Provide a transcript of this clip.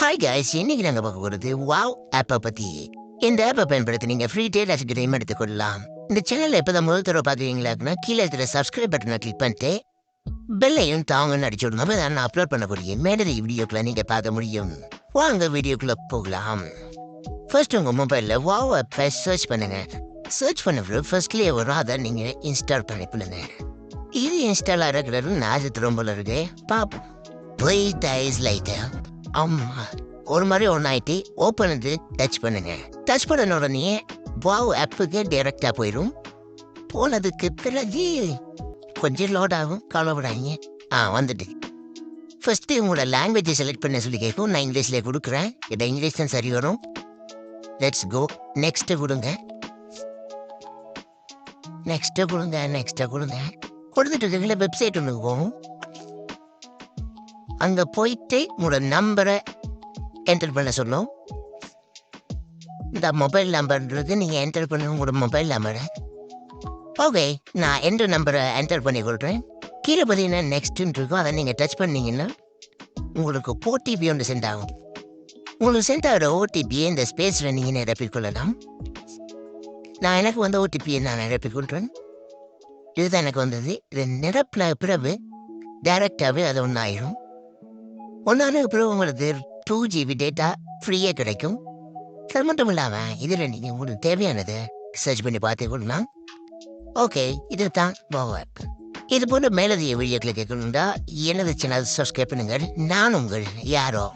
Hi guys, இன்னைக்கு நாங்கள் பார்க்க போகிறது வாவ் ஆப்பை பற்றி. இந்த ஆப்பை பயன்படுத்தி நீங்கள் ஃப்ரீ டேட்டாஸ் டைம் எடுத்துக்கொள்ளலாம். இந்த சேனலில் இப்போ தான் முதல் தடவை பார்க்குறீங்களாக்குன்னா கீழே இருக்கிற சப்ஸ்கிரைப் பட்டனை கிளிக் பண்ணிட்டு பெல்லையும் தாங்கன்னு அடிச்சு விடணும். அப்போ தான் நான் அப்லோட் பண்ணக்கூடிய மேடரி வீடியோக்களை நீங்கள் பார்க்க முடியும். வாங்க வீடியோக்குள்ளே போகலாம். ஃபர்ஸ்ட் உங்கள் மொபைலில் வாவ் ஆப்பை சர்ச் பண்ணுங்கள். சர்ச் பண்ண ஃபர்ஸ்ட்லேயே வரும், அதை நீங்கள் இன்ஸ்டால் பண்ணிக்கொள்ளுங்க. இது இன்ஸ்டால் ஆகிறது நாஜத்து ரொம்ப இருக்கு. பார்ப்போம். 3 days later. ஆமா, ஒரு மாதிரி ஒன்றாயிட்டு ஓப்பன் பண்ணி டச் பண்ணுங்க. டச் பண்ண உடனே வாவ் ஆப்புக்கு டைரெக்டாக போயிடும். போனதுக்கு பிறகு கொஞ்சம் லோட் ஆகும், கவலைப்படாதீங்க. வந்துட்டு ஃபர்ஸ்ட்டு உங்களோட லாங்குவேஜை செலக்ட் பண்ண சொல்லி கேட்கும். நான் இங்கிலீஷில் கொடுக்குறேன். இதை இங்கிலீஷ் தான் சரி வரும். Let's go. நெக்ஸ்ட்டு கொடுங்க. நெக்ஸ்ட்டு கொடுங்க. கொடுத்துட்டு இருக்கீங்களா, வெப்சைட் ஒன்று போகும். அங்கே போயிட்டு உங்களோட நம்பரை என்டர் பண்ண சொல்லும். இந்த மொபைல் நம்பர்ன்றது நீங்கள் என்டர் பண்ண உங்களோட மொபைல் நம்பரை. ஓகே, நான் நம்பரை என்டர் பண்ணி கொடுக்குறேன். கீழே பார்த்தீங்கன்னா நெக்ஸ்ட்டுன்னு இருக்கும். அதை நீங்கள் டச் பண்ணிங்கன்னா உங்களுக்கு ஓடிபி ஒன்று சென்ட் ஆகும். உங்களுக்கு சென்ட் ஆகிற ஓடிபியை இந்த ஸ்பேஸில் நீங்கள் நிரப்பிக்கொள்ளலாம். நான் எனக்கு ஓடிபியை நான் நிரப்பிக்கொள்கிறேன். இதுதான் எனக்கு வந்தது. இது நிரப்பின பிறகு டைரெக்டாகவே அது ஒன்றாயிரும். ஒன்றான பிறகு உங்களுக்கு 2 GB டேட்டா ஃப்ரீயாக கிடைக்கும். அது மட்டும் இல்லாமல் இதில் நீங்கள் உங்களுக்கு தேவையானதை சர்ச் பண்ணி பார்த்துக்கொள்ளலாம். ஓகே, இது தான் வாவ் ஆப். இது போன்ற மேலதிக வீடியோக்களை கேட்கணுண்டா எனது சேனல் சப்ஸ்கிரைப் பண்ணுங்கள். நான் உங்கள் யாரோ.